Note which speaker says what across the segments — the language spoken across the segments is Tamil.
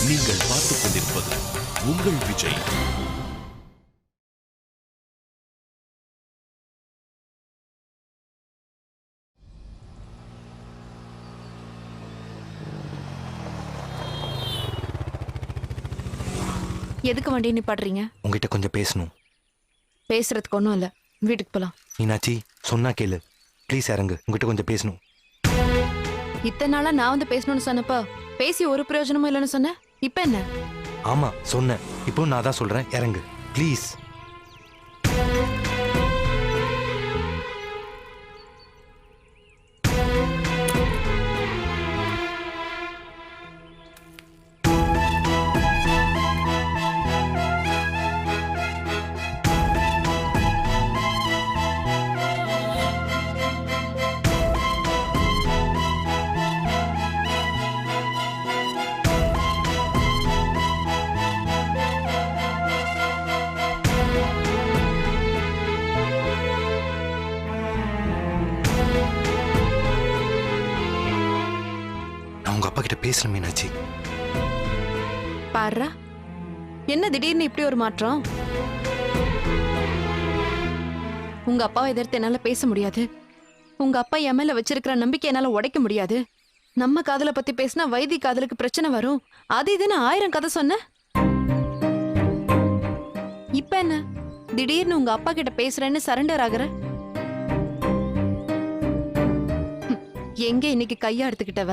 Speaker 1: நீங்கள் பார்த்துக் கொண்டிருப்பது உங்கள் விஜய்.
Speaker 2: எதுக்கு வண்டி நிப்பாடுறீங்க?
Speaker 3: உங்ககிட்ட கொஞ்சம் பேசணும்.
Speaker 2: பேசுறதுக்கு ஒன்றும் இல்லை, வீட்டுக்கு போகலாம்.
Speaker 3: மீனாட்சி சொன்னா கேளு ப்ளீஸ், இறங்கு. உங்ககிட்ட கொஞ்சம் பேசணும்.
Speaker 2: இத்தனை நாளா நான் வந்து பேசணும்னு சொன்னப்ப பேசி ஒரு பிரயோஜனமும் இல்லைன்னு சொன்ன. இப்ப என்ன?
Speaker 3: ஆமா சொன்னேன், இப்போ நான் தான் சொல்றேன், இறங்கு ப்ளீஸ். உங்க அப்பா கிட்ட பேசணும் மீனாட்சி.
Speaker 2: பாருடா, என்ன திடீர்னு இப்படி ஒரு மாற்றம்? உங்க அப்பாவை எதிர்த்து என்னால பேச முடியாது. உங்க அப்பா என் மேல வச்சிருக்கிற நம்பிக்கை என்னால உடைக்க முடியாது. நம்ம காதலை பத்தி பேசினா வைத்தி காதலுக்கு பிரச்சனை வரும். அது இதுன்னு 1000 கதை சொன்ன. இப்ப என்ன திடீர்னு உங்க அப்பா கிட்ட பேசுறேன்னு சரண்டர் ஆகுற? எங்க இன்னைக்கு கைய எடுத்துக்கிட்டவ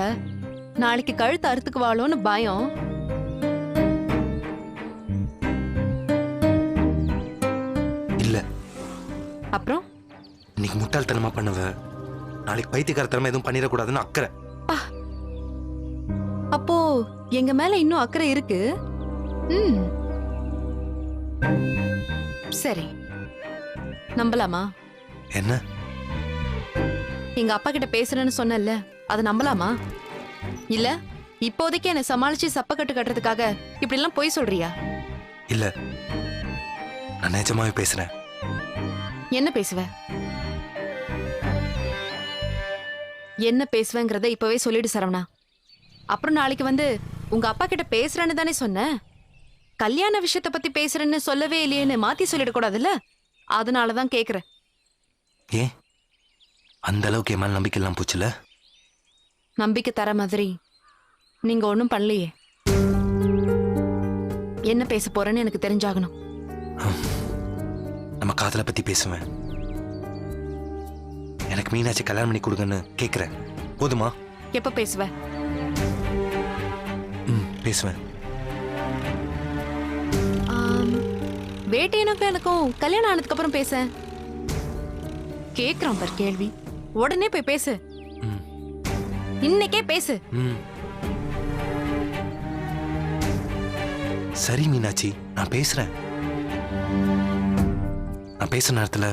Speaker 2: நாளைக்கு கழுத்து அறுத்துக்குவாளோன்னு பயம்.
Speaker 3: இல்ல
Speaker 2: அப்புறம்
Speaker 3: இன்னைக்கு முட்டாள்தனமா பண்ணவ நாளைக்கு பைத்தியக்காரத்தனமா எதுவும் பண்ணிடக்கூடாதுன்னு அக்கறை.
Speaker 2: அப்போ எங்க மேல இன்னும் அக்கறை இருக்கு. சரி, நம்பலாமா?
Speaker 3: என்ன?
Speaker 2: எங்க அப்பா கிட்ட பேசுறேன்னு சொன்னல, அதை நம்பலாமா? இல்ல இப்போதைக்கு என்ன சமாளிச்சு சப்பக்கட்டு கட்டுறதுக்காக இப்படி எல்லாம் போய் சொல்றியா?
Speaker 3: இல்ல, நான் நிஜமாவே பேசுறேன்.
Speaker 2: என்ன பேசுவ? என்ன பேசுவேங்கிறத இப்பவே சொல்லிடு சரவணா. அப்புறம் நாளைக்கு வந்து உங்க அப்பா கிட்ட பேசுறேன்னு தானே சொன்ன. கல்யாண விஷயத்த பத்தி பேசுறேன்னு சொல்லவே இல்லையேன்னு மாத்தி சொல்லிடக்கூடாதுல்ல. அதனாலதான் கேக்குறேன்.
Speaker 3: ஏன் அந்த அளவுக்கு என் மேல நம்பிக்கை எல்லாம் போச்சுல?
Speaker 2: நம்பிக்கை தர மாதிரி நீங்க ஒண்ணும் பண்ணலையே. என்ன பேச போறேன்னு எனக்கு தெரிஞ்சாகணும்.
Speaker 3: நம்ம காதலை பத்தி பேசுவேன். எனக்கு மீனாட்சி கல்யாணம் பண்ணி கொடுங்கன்னு கேக்குறேன். போதுமா?
Speaker 2: எப்ப பேசுவ?
Speaker 3: பேசுவேன்.
Speaker 2: வேட்டையனுக்கும் எனக்கும் கல்யாணம் ஆனதுக்கு அப்புறம் பேச கேக்குறான் பார் கேள்வி. உடனே போய் பேசு. இன்னைக்கே பேசு.
Speaker 3: சரி மீனாட்சி, நான் பேசுறேன். நான் பேசுற நேரத்துல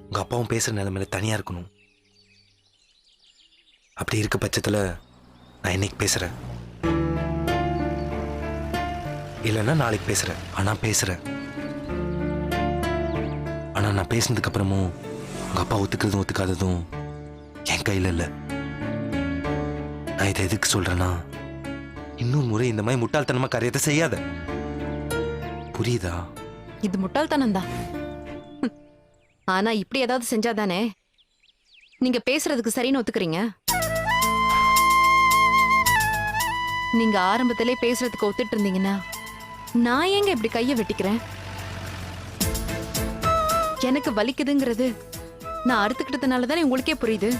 Speaker 3: உங்க அப்பாவும் பேசுற நிலைமையில தனியா இருக்கணும். அப்படி இருக்க பட்சத்துல நான் இன்னைக்கு பேசுறேன், இல்லைன்னா நாளைக்கு பேசுறேன். ஆனா பேசுறேன். ஆனா நான் பேசினதுக்கு அப்புறமும் உங்க அப்பா ஒத்துக்கிறதும் ஒத்துக்காததும் என் கையில இல்ல. நான் இதை எதுக்கு சொல்றேன்னா, இன்னொரு முறை இந்த மாதிரி முட்டாள்தனமா காரியத்தை செய்யாத. புரியுதா?
Speaker 2: இது முட்டாள்தனம் தான். ஆனா இப்படி ஏதாவது செஞ்சாதானே நீங்க பேசுறதுக்கு சரின்னு ஒத்துக்கிறீங்க. நீங்க ஆரம்பத்திலே பேசுறதுக்கு ஒத்துட்டு இருந்தீங்கன்னா நான் ஏங்க இப்படி கைய வெட்டிக்கிறேன்? எனக்கு வலிக்குதுங்கிறது நான் அறுத்துக்கிட்டதுனால தானே உங்களுக்கே புரியுது.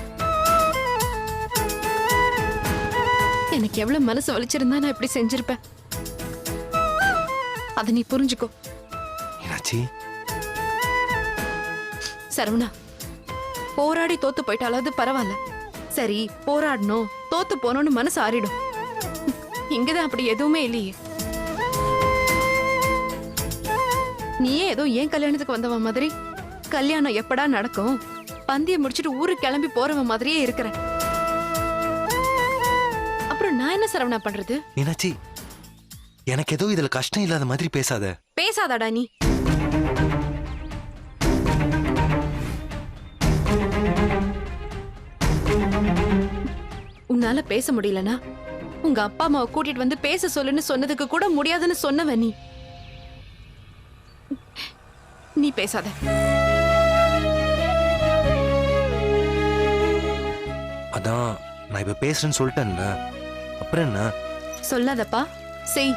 Speaker 2: எனக்கு எவ்வளவு மனசு வலிச்சிருந்தா நான் இப்படி செஞ்சிருப்பேன். அதை நீ புரிஞ்சுக்கோ. சரவணா, போராடி தோத்து போயிட்டாலாவது பரவாயில்ல. சரி, போராடணும் தோத்து போனோம்னு மனசு ஆறிடும். இங்கதான் அப்படி எதுவுமே இல்லையே. நீயே ஏதோ ஏன் கல்யாணத்துக்கு வந்தவன் மாதிரி கல்யாணம் எப்படா நடக்கும், பந்திய முடிச்சிட்டு ஊருக்கு கிளம்பி போறவன் மாதிரியே இருக்கிற. அப்புறம் நான் என்ன சரவணா பண்றது?
Speaker 3: மீனாட்சி, எனக்கு ஏதோ இதுல கஷ்டம் இல்லாத மாதிரி பேசாத.
Speaker 2: பேசாதாடா நீ. உன்னால பேச முடியலனா உங்க அப்பா அம்மாவை கூட்டிட்டு வந்து பேச சொல்லுன்னு சொன்னதுக்கு கூட முடியாதுன்னு சொன்னவ நீ. நீ பேசாத.
Speaker 3: அதான் நான் இப்ப பேசுறேன்னு சொல்லிட்டேன்ல, அப்புறம் என்ன?
Speaker 2: சொல்லாதப்பா, செய்.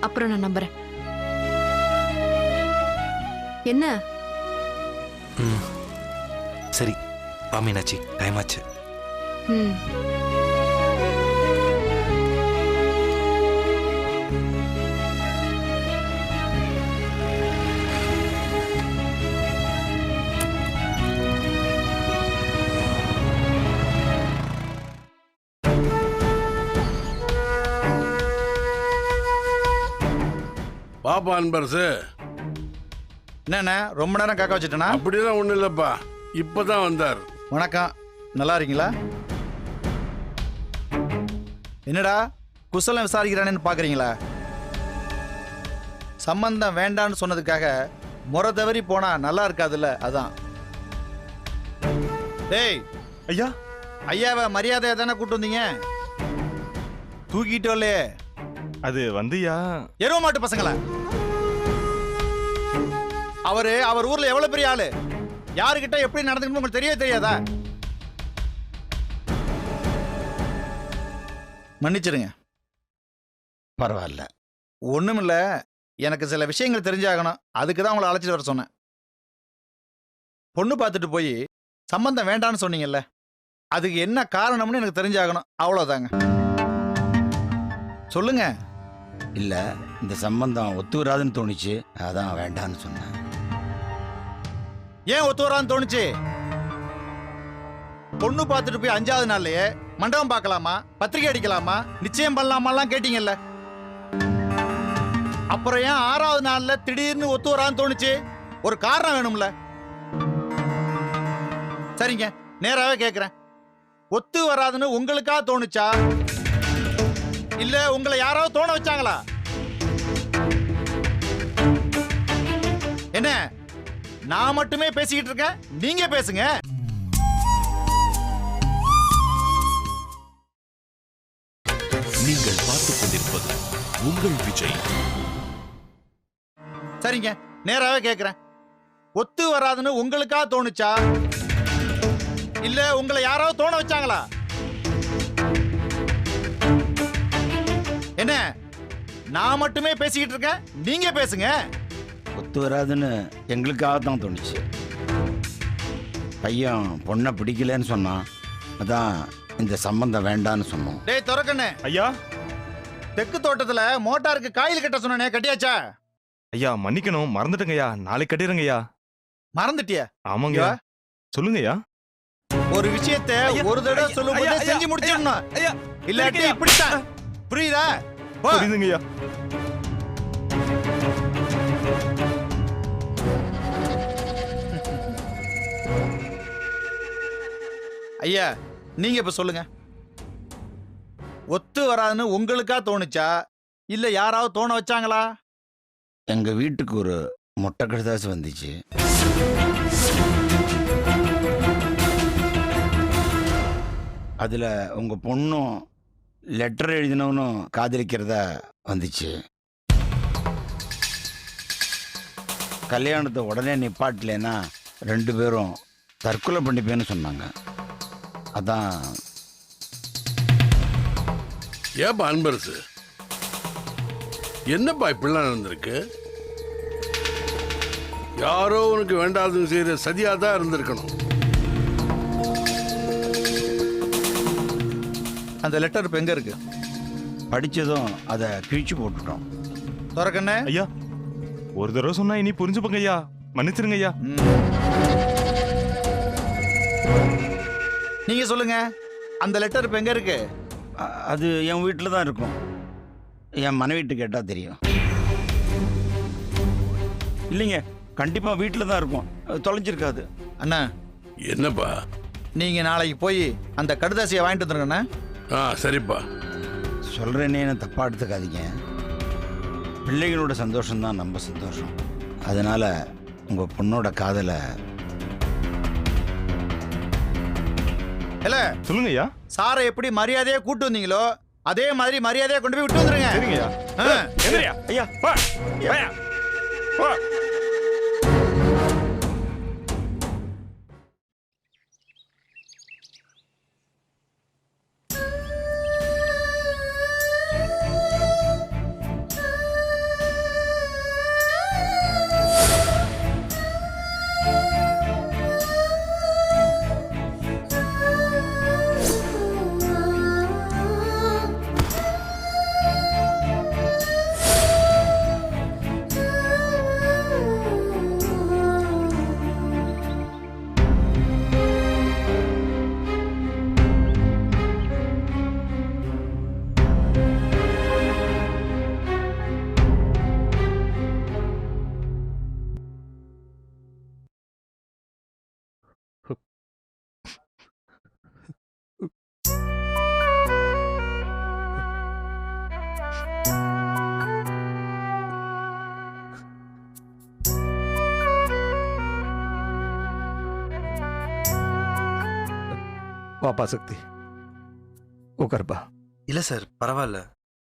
Speaker 2: அப்புறம் நான் நம்புறேன். என்ன?
Speaker 3: சரி வா மீனாட்சி, டைம் ஆச்சு.
Speaker 2: ம்.
Speaker 4: பாப்பா அன்பரசு,
Speaker 5: என்னண்ணே ரொம்ப நேரம் காக்க வச்சுட்டேனா?
Speaker 4: அப்படிலாம் ஒண்ணும் இல்லப்பா, இப்பதான் வந்தார்.
Speaker 5: வணக்கம், நல்லா இருக்கீங்களா? என்னடா குசலம் விசாரிக்கிறானேன்னு பாக்குறீங்களா? சம்பந்தம் வேண்டான்னு சொன்னதுக்காக முறை தவறி போனா நல்லா இருக்காதுல்ல, அதான். டேய்
Speaker 6: ஐயா,
Speaker 5: ஐயாவை மரியாதையா தானே கூட்டு வந்தீங்க? தூக்கிட்டோல்லே
Speaker 6: அது வந்துயா
Speaker 5: எருவ மாட்டு பசங்களா? அவர் ஊர்ல எவ்வளவு பெரிய ஆளு, யாருக்கிட்ட எப்படி நடந்துக்கணும் உங்களுக்கு தெரியவே தெரியாதா? மன்னிச்சிடுங்க.
Speaker 7: பரவாயில்ல.
Speaker 5: ஒண்ணுமில்ல, எனக்கு சில விஷயங்கள் தெரிஞ்சாகணும், அதுக்கு தான் உங்களை அழைச்சிட்டு வர சொன்னேன். பொண்ணு பார்த்துட்டு போய் சம்பந்தம் வேண்டான்னு சொன்னீங்கல்ல, அதுக்கு என்ன காரணம்னு எனக்கு தெரிஞ்சாகணும், அவ்வளோதாங்க. சொல்லுங்க.
Speaker 7: இல்ல, இந்த சம்பந்தம் ஒத்து வராதுன்னு தோணுச்சு, அதான் வேண்டான்னு சொன்னேன்.
Speaker 5: ஏன் ஒத்து வரான்னு தோணுச்சு? பொண்ணு பார்த்துட்டு போய் 5வது நாள்லயே மண்டபம் பார்க்கலாமா, பத்திரிகை அடிக்கலாமா, நிச்சயம் பண்ணலாமாலாம் கேட்டீங்கல்ல, அப்புறம் ஏன் 6வது நாள்ல திடீர்னு ஒத்து வரான்னு தோணுச்சு? ஒரு காரணம் வேணும்ல. சரிங்க, நேராவே கேக்குறேன், ஒத்து வராதுன்னு உங்களுக்கா தோணுச்சா, இல்ல உங்களை யாராவது தோண வச்சாங்களா? என்ன நான் மட்டுமே பேசிக்கிட்டு இருக்கேன், நீங்க பேசுங்க.
Speaker 1: நீங்கள் பார்த்துக் கொண்டிருப்பது உங்கள் விஜய்.
Speaker 5: சரிங்க, நேராவே கேக்குறேன், ஒத்து வராதுன்னு உங்களுக்கா தோணுச்சா, இல்ல உங்களை யாராவது தோண வச்சாங்களா? என்ன நான் மட்டுமே பேசிக்கிட்டு இருக்கேன், நீங்க பேசுங்க.
Speaker 7: ஒத்து வராதுன்னு எங்களுக்காக தான் தோணுச்சு. பையன் பொண்ணை பிடிக்கலன்னு சொன்னான், அதான் இந்த சம்பந்தம் வேண்டான்னு சொன்னோம்.
Speaker 5: டேய் துறக்கண்ணே,
Speaker 6: ஐயா.
Speaker 5: தெற்கு தோட்டத்துல மோட்டாருக்கு காயில் கட்ட சொன்னே, கட்டியாச்சா?
Speaker 6: ஐயா மன்னிக்கணும், மறந்துட்டேங்க ஐயா, நாளைக்கு கட்டிடுங்க ஐயா.
Speaker 5: மறந்துட்டியா?
Speaker 6: ஆமாங்க. சொல்லுங்க ஐயா.
Speaker 5: ஒரு விஷயத்தை ஒரு தடவை சொல்லும் போது செஞ்சு முடிச்சிடணும், இல்லாட்டி இப்படித்தான். புரியுதா?
Speaker 6: புரியுதுங்க ஐயா.
Speaker 5: ஐயா நீங்க இப்ப சொல்லுங்க, ஒத்து வராதுன்னு உங்களுக்கா தோணுச்சா, இல்ல யாராவது தோண வச்சாங்களா?
Speaker 7: எங்க வீட்டுக்கு ஒரு மொட்டை கடுதாசு வந்துச்சு. அதுல உங்க பொண்ணும் லெட்டர் எழுதினவனும் காதலிக்கிறதா வந்துச்சு. கல்யாணத்தை உடனே நிப்பாட்டலைன்னா 2 பேரும் தற்கொலை பண்ணிப்பேன்னு சொன்னாங்க. அதான்.
Speaker 4: ஏப்பா அன்பரசு, என்னப்பா இப்படிலாம் நடந்திருக்கு? யாரோ உனக்கு வேண்டாதுன்னு செய்யற சதியா தான் இருந்திருக்கணும்.
Speaker 5: அந்த லெட்டர் இப்ப எங்க இருக்கு?
Speaker 7: படிச்சதும் அதை கிழிச்சு போட்டுட்டோம்.
Speaker 5: துறக்கண்ணே,
Speaker 6: ஐயா ஒரு தடவை சொன்னா இனி புரிஞ்சுப்பங்க ஐயா, மன்னிச்சிருங்க ஐயா.
Speaker 5: நீங்க சொல்லுங்க, அந்த லெட்டர் இப்ப எங்க இருக்கு?
Speaker 7: அது என் வீட்டில் தான் இருக்கும். என் மனைவிட்டு கேட்டால் தெரியும். இல்லைங்க, கண்டிப்பாக வீட்டில் தான் இருக்கும், தொலைஞ்சிருக்காது.
Speaker 5: அண்ணா
Speaker 4: என்னப்பா?
Speaker 5: நீங்க நாளைக்கு போய் அந்த கடுதாசியை வாங்கிட்டு வந்துருங்கண்ணா.
Speaker 4: சரிப்பா.
Speaker 7: சொல்கிறேனே தப்பாக எடுத்துக்காதீங்க. பிள்ளைகளோட சந்தோஷம்தான் நம்ம சந்தோஷம். அதனால் உங்கள் பொண்ணோட காதலை
Speaker 5: இல்ல
Speaker 6: சொல்லுங்க ஐயா.
Speaker 5: சாரை எப்படி மரியாதையா கூட்டு வந்தீங்களோ அதே மாதிரி மரியாதையா கொண்டு போய் விட்டு வந்துருங்க.
Speaker 6: சரிங்க ஐயா.
Speaker 5: ஆ.
Speaker 6: எந்திரியா ஐயா. வா. வாயா. வா.
Speaker 8: வாப்பா சக்தி, உட்காருப்பா.
Speaker 3: இல்ல சார், பரவாயில்ல.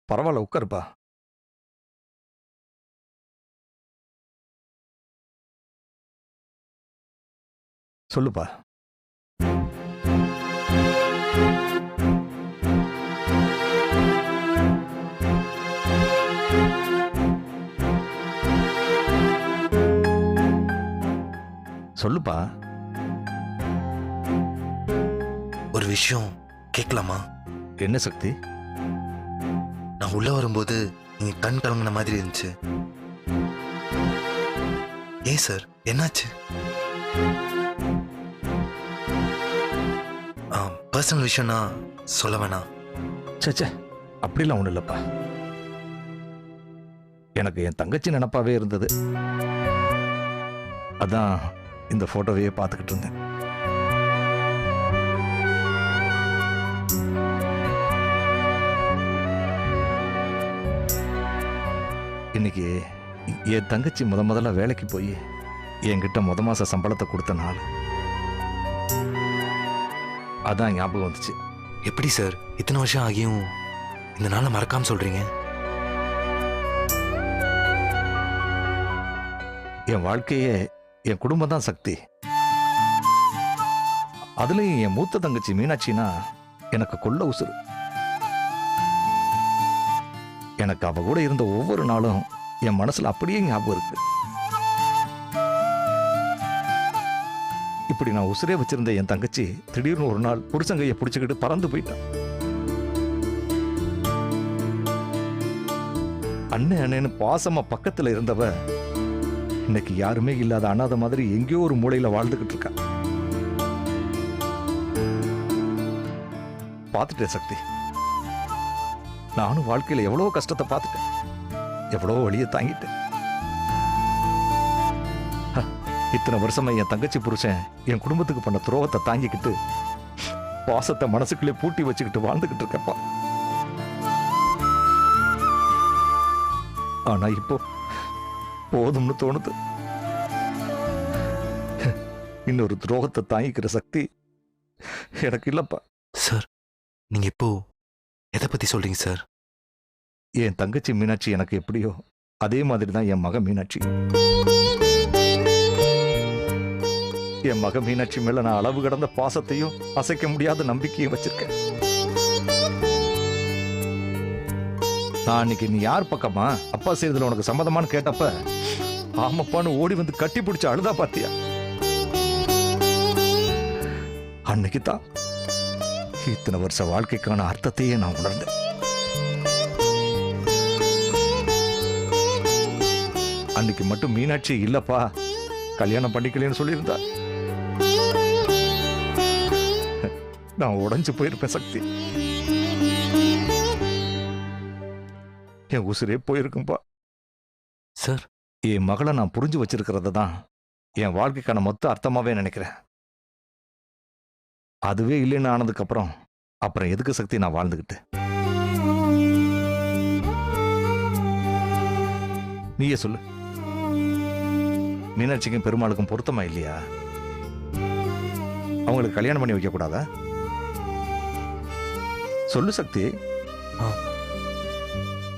Speaker 8: பரவாயில்ல, உட்காருப்பா. சொல்லுப்பா. சொல்லுப்பா.
Speaker 3: ஒரு விஷயம் கேட்கலாமா?
Speaker 8: என்ன சக்தி?
Speaker 3: நான் உள்ள வரும்போது நீங்க கண் கலங்கின மாதிரி இருந்துச்சு. ஏன் சார், என்னாச்சு? பர்சனல் விஷயம்னா சொல்ல வேணாம்.
Speaker 8: சச்சே, அப்படிலாம் ஒண்ணும் இல்லப்பா. எனக்கு என் தங்கச்சி நினப்பாவே இருந்தது. அதான் இந்த போட்டோவையே பார்த்துக்கிட்டு இருந்தேன். இன்னைக்கு என் தங்கச்சி முதல்ல வேலைக்கு போய் என்கிட்ட மாச சம்பளத்தை கொடுத்த நாள். அதான் ஞாபகம் வந்துச்சு.
Speaker 3: எப்படி சார் இத்தனை வருஷம் ஆகியும் இந்த நாளை மறக்காம சொல்றீங்க?
Speaker 8: என் வாழ்க்கையே என் குடும்பம் தான் சக்தி. அதுலயும் என் மூத்த தங்கச்சி மீனாட்சினா எனக்கு கொள்ள உசுறு. எனக்கு அவ கூட இருந்த ஒவ்வொரு நாளும் என் மனசுல அப்படியே ஞாபகம் இருக்கு. இப்படி நான் உசுரே வச்சிருந்த என் தங்கச்சி திடீர்னு ஒரு நாள் புருஷங்கையை பிடிச்சுக்கிட்டு பறந்து போயிட்டான். அண்ணன் அண்ணன்னு பாசமா பக்கத்துல இருந்தவ இன்னைக்கு யாருமே இல்லாத அனாதை மாதிரி எங்கேயோ ஒரு மூலையில வாழ்ந்துகிட்டு இருக்கா. பார்த்துட்டேன் சக்தி. நானும் வாழ்க்கையில எவ்வளவு கஷ்டத்தை பார்த்துட்டேன், எவ்வளவு வழியை தாங்கிட்டேன். இத்தனை வருஷமா என் தங்கச்சி புருஷன் என் குடும்பத்துக்கு பண்ண துரோகத்தை தாங்கிக்கிட்டு பாசத்தை மனசுக்குள்ளே பூட்டி வச்சுக்கிட்டு வாழ்ந்துகிட்டு இருக்கப்பா. ஆனா இப்போ போதும்னு தோணுது. இன்னொரு துரோகத்தை தாங்கிக்கிற சக்தி எனக்கு இல்லப்பா.
Speaker 3: சார், நீங்க இப்போ எதை பத்தி சொல்றீங்க சார்?
Speaker 8: என் தங்கச்சி மீனாட்சி எனக்கு எப்படியோ அதே மாதிரி தான் என் மக மீனாட்சி. என் மக மீனாட்சி மேல நான் அளவு கடந்த பாசத்தையும் அசைக்க முடியாத நம்பிக்கையும் வச்சிருக்கேன். நான் அன்னைக்கு நீ யார் பக்கமா அப்பா செய்ததுல உனக்கு சம்மதமானு கேட்டப்ப ஆமாப்பான்னு ஓடி வந்து கட்டி பிடிச்ச அழுதா பாத்தியா? அன்னைக்கு தான் இத்தனை வருஷ வாழ்க்கைக்கான அர்த்தத்தையே நான் உணர்ந்தேன். அன்னைக்கு மட்டும் மீனாட்சி இல்லப்பா கல்யாணம் பண்ணிக்கலன்னு சொல்லியிருந்தா நான் உடைஞ்சு போயிருப்பேன் சக்தி. என் உசுரே போயிருக்கும்பா.
Speaker 3: சார்,
Speaker 8: என் மகளை நான் புரிஞ்சு வச்சிருக்கிறத தான் என் வாழ்க்கைக்கான மொத்த அர்த்தமாவே நினைக்கிறேன். அதுவே இல்லைன்னு ஆனதுக்கு அப்புறம் எதுக்கு சக்தி நான் வாழ்ந்துகிட்டு? நீயே சொல்லு. மீனாட்சிக்கும் பெருமாளுக்கும் பொருத்தமா இல்லையா? அவங்களுக்கு கல்யாணம் பண்ணி வைக்க கூடாதா? சொல்லு சக்தி.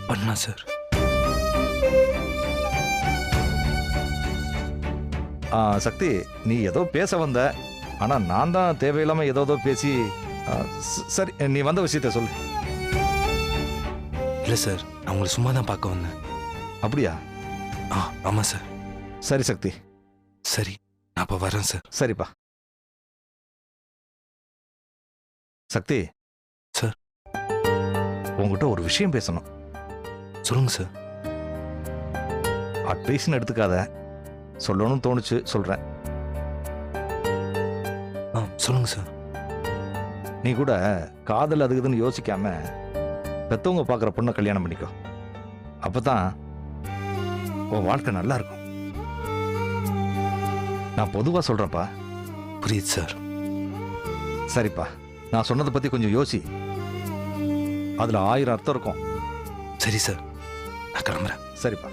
Speaker 3: பண்ணலாம் சார்.
Speaker 8: சக்தி, நீ ஏதோ பேச வந்த, ஆனா நான் தான் தேவையில்லாம ஏதோ பேசி சரி, நீ வந்த விஷயத்த சொல்லு.
Speaker 3: இல்லை சார், நான் உங்களை சும்மா தான் பார்க்க வந்தேன்.
Speaker 8: அப்படியா?
Speaker 3: ஆமாம் சார்.
Speaker 8: சரி சக்தி.
Speaker 3: சரி, நான் அப்போ வரேன் சார்.
Speaker 8: சரிப்பா. சக்தி
Speaker 3: சார்.
Speaker 8: உங்ககிட்ட ஒரு விஷயம் பேசணும்.
Speaker 3: சொல்லுங்க சார்.
Speaker 8: அட்வைஸ்னு எடுத்துக்காத, சொல்லணும்னு தோணுச்சு, சொல்றேன்.
Speaker 3: சொல்லுங்க சார்.
Speaker 8: நீ கூட காதல் அதுக்குதுன்னு யோசிக்காம பெத்தவங்க பார்க்குற பொண்ணை கல்யாணம் பண்ணிக்கோ. அப்பதான் உன் வாழ்க்கை நல்லா இருக்கும். நான் பொதுவாக சொல்றேன்ப்பா.
Speaker 3: புரியுது சார்.
Speaker 8: சரிப்பா, நான் சொன்னதை பத்தி கொஞ்சம் யோசி. அதுல 1000 அர்த்தம் இருக்கும்.
Speaker 3: சரி சார், நான் கிளம்புறேன்.
Speaker 8: சரிப்பா.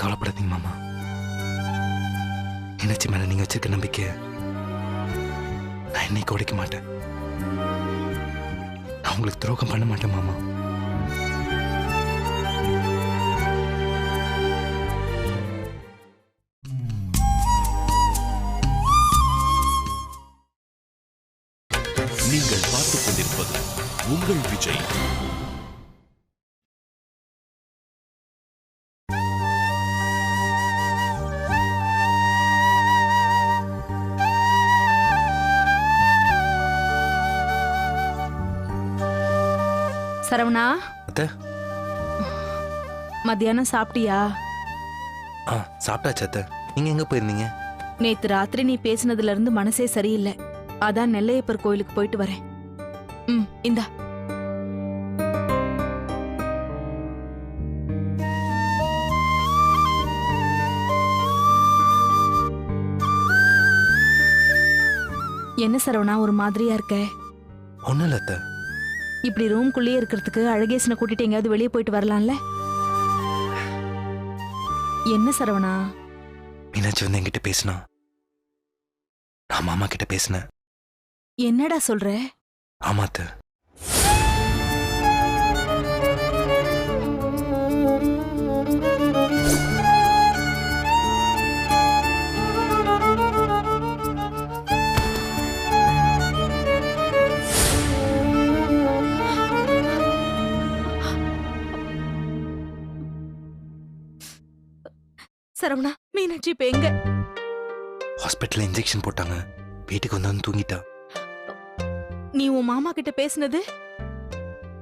Speaker 3: கவலைப்படாதீங்க மாமா. நினைச்சு மேல நீங்க வச்சிருக்க நம்பிக்கை நான் என்னைக்கு உடைக்க மாட்டேன். நான் உங்களுக்கு துரோகம் பண்ண மாட்டேன் மாமா.
Speaker 1: நீங்கள் பார்த்துக் கொண்டிருப்பது உங்கள் விஜய்.
Speaker 2: சரவணா,
Speaker 3: அத்தை.
Speaker 2: மத்தியானம் சாப்பிட்டியா?
Speaker 3: சாப்பிட்டாச்சு அத்தை. நீங்க எங்க போயிருந்தீங்க?
Speaker 2: நேத்து ராத்திரி நீ பேசினதுல இருந்து மனசே சரியில்லை. அதான் நெல்லையப்பர் கோயிலுக்கு போயிட்டு வரேன். இந்தா. என்ன சரவணா ஒரு மாதிரியா இருக்க?
Speaker 3: ஒன்னும் இல்ல அத்தை.
Speaker 2: இப்படி ரூம்குள்ளேயே இருக்கிறதுக்கு அழகேசனை கூட்டிட்டு எங்கேயாவது வெளியே போயிட்டு வரலாம்ல? என்ன சரவணா?
Speaker 3: மீனாட்சி வந்து என்கிட்ட பேசினா, நான் மாமா கிட்ட பேசினேன்.
Speaker 2: என்னடா சொல்ற?
Speaker 3: ஆமா அத்தை.
Speaker 2: சரவணா, மீனாட்சி இப்ப எங்க?
Speaker 3: ஹாஸ்பிட்டல்ல இன்ஜெக்ஷன் போட்டாங்க. வீட்டுக்கு வந்து தூங்கிட்டா.
Speaker 2: நீ உன் மாமா கிட்ட பேசினது?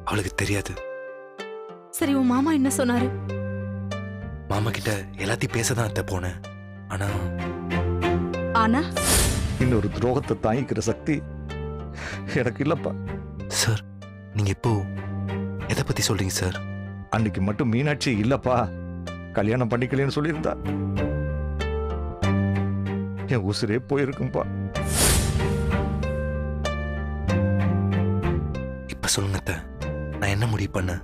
Speaker 3: அவளுக்கு தெரியாது.
Speaker 2: சரி, உன் மாமா என்ன சொன்னாரு?
Speaker 3: மாமா கிட்ட எல்லாத்தையும் பேசதான் அத்தை போனேன். ஆனா
Speaker 2: ஆனா
Speaker 8: இன்னொரு துரோகத்தை தாங்கிக்கிற சக்தி எனக்கு இல்லப்பா.
Speaker 3: சார், நீங்க இப்போ எதை பத்தி சொல்றீங்க சார்?
Speaker 8: அன்னைக்கு மட்டும் மீனாட்சி இல்லப்பா, கல்யாணம் பண்ணிக்கலன்னு சொல்லியிருந்தா என் உசுரே போயிருக்கும்பா.
Speaker 3: இப்ப சொல்லுங்க அத்தை, நான் என்ன முடிவு பண்ணேன்?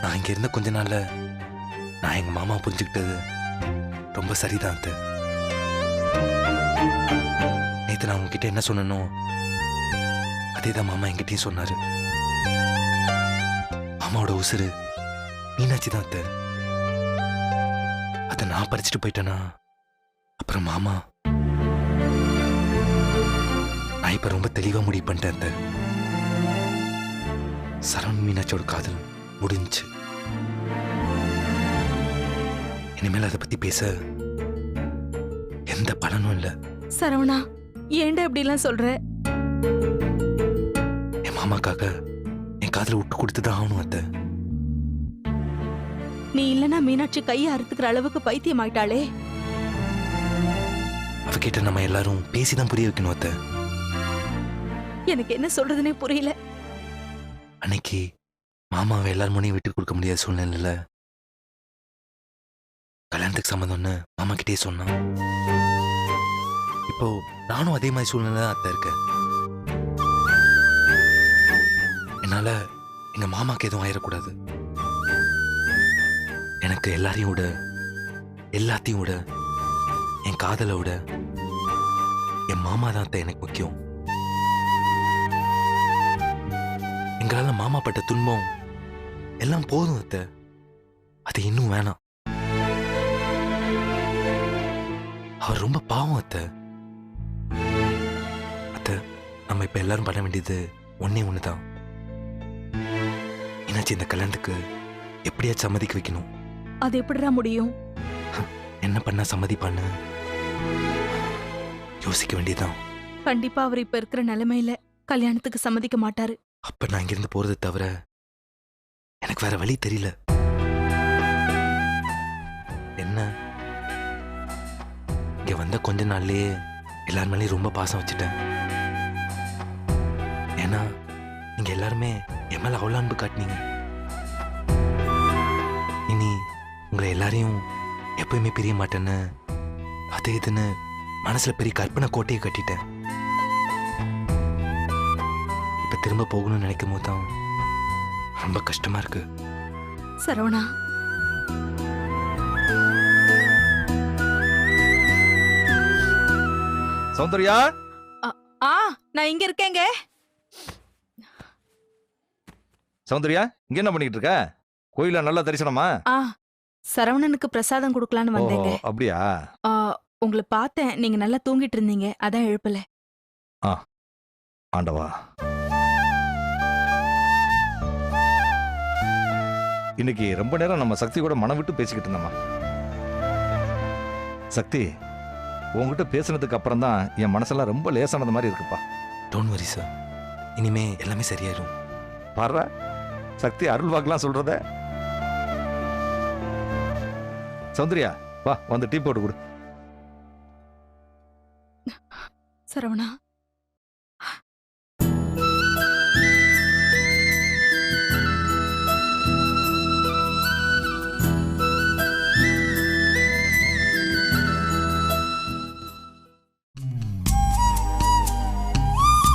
Speaker 3: நான் இங்க இருந்த கொஞ்ச நாள்ல நான் எங்க மாமா புரிஞ்சுக்கிட்டது ரொம்ப சரிதான் அத்தை. நேத்து நான் உங்ககிட்ட என்ன சொன்னனோ அதேதான் மாமா என்கிட்டயும் சொன்னாரு. மாமாவோட உசுரு மீனாட்சி தான் அத்தை. அதை நான் பறிச்சுட்டு போயிட்டேனா அப்புறம் மாமா. நான் இப்ப ரொம்ப தெளிவா முடிவு பண்ணிட்டேன் அத்தை. சரவணன் மீனாட்சியோட காதல் முடிஞ்சு. இனிமேல் அதை பத்தி பேச எந்த பலனும் இல்ல.
Speaker 2: சரவணா, ஏன்டா இப்படி எல்லாம் சொல்ற?
Speaker 3: என் மாமாக்காக என் காதல விட்டு கொடுத்துதான் ஆகணும் அத்தை.
Speaker 2: நீ இல்லனா மீனாட்சி கையை அறுத்துக்கிற அளவுக்கு பைத்தியம் ஆயிட்டாளே.
Speaker 3: அவகிட்ட நம்ம எல்லாரும் பேசிதான் புரிய வைக்கணும் அத்தை.
Speaker 2: எனக்கு என்ன சொல்றதுனே புரியல.
Speaker 3: அன்னைக்கு மாமாவை எல்லாரும் முனையும் விட்டு கொடுக்க முடியாத சூழ்நிலையில கல்யாணத்துக்கு சம்மந்தம்னு மாமா கிட்டே சொன்னான். இப்போ நானும் அதே மாதிரி சூழ்நிலை தான் அத்தை இருக்கேன். என்னால எங்க மாமாக்கு எதுவும் ஆயிடக்கூடாது. எனக்கு எல்லாரையும் விட, எல்லாத்தையும் விட, என் காதலை விட என் மாமா தான் அத்தை எனக்கு முக்கியம். எங்களால மாமா பட்ட துன்பம் எல்லாம் போதும் அத்தை. அது இன்னும் வேணாம். அவர் ரொம்ப பாவம் அத்தை. அத்தை, நம்ம இப்ப எல்லாரும் பண்ண வேண்டியது ஒன்னே ஒண்ணுதான். என்னாச்சு, இந்த கல்யாணத்துக்கு எப்படியாச்சும் சம்மதிக்க வைக்கணும்.
Speaker 9: அது எப்படிடா முடியும்?
Speaker 3: என்ன பண்ணா சம்மதிப்பான்னு யோசிக்க வேண்டியதுதான்.
Speaker 9: கண்டிப்பா அவர் இப்ப இருக்கிற நிலைமையில கல்யாணத்துக்கு சம்மதிக்க மாட்டாரு.
Speaker 3: அப்ப நான் இங்கிருந்து போறது தவிர எனக்கு வேற வழி தெரியல. என்ன, இங்க வந்த கொஞ்ச நாள்லயே எல்லார் மேலேயும் ரொம்ப பாசம் வச்சுட்டேன். ஏன்னா நீங்க எல்லாருமே என் மேல அவ்வளவு அன்பு காட்டினீங்க. இனி உங்களை எல்லாரையும் எப்பயுமே பிரிய மாட்டேன்னு அது இதுன்னு மனசுல பெரிய கற்பனை கோட்டையை கட்டிட்டேன். இப்ப திரும்ப போகணும்னு நினைக்கும் போது தான் ரொம்ப கஷ்டமா இருக்கு.
Speaker 9: சரவணா,
Speaker 8: சௌந்தர்யா,
Speaker 9: நான் இங்க இருக்கேங்க.
Speaker 8: சௌந்தர்யா, இங்க என்ன பண்ணிட்டு இருக்க? கோயில நல்ல தரிசனமா?
Speaker 9: சரவணனுக்கு பிரசாதம் கொடுக்கலான்னு
Speaker 8: ஓ,
Speaker 9: வந்தேங்க.
Speaker 8: அப்படியா?
Speaker 9: உங்களை பார்த்தேன், நீங்க நல்லா தூங்கிட்டு இருந்தீங்க, அதான் எழுப்பல.
Speaker 8: ஆண்டவா, இன்னைக்கு ரொம்ப நேரம் நம்ம சக்தி கூட மனம் விட்டு பேசிக்கிட்டு இருந்தோமா. சக்தி, உங்ககிட்ட பேசுனதுக்கு அப்புறம் தான் என் மனசெல்லாம் ரொம்ப லேசானது மாதிரி இருக்குப்பா.
Speaker 3: டோன்ட் வரி சார், இனிமே எல்லாமே சரியாயிரும்.
Speaker 8: பாரு, சக்தி அருள் வாக்குலாம் சொல்றத. சௌந்தர்யா, வா வந்து டீ போட்டு கொடு.
Speaker 9: சரவணா,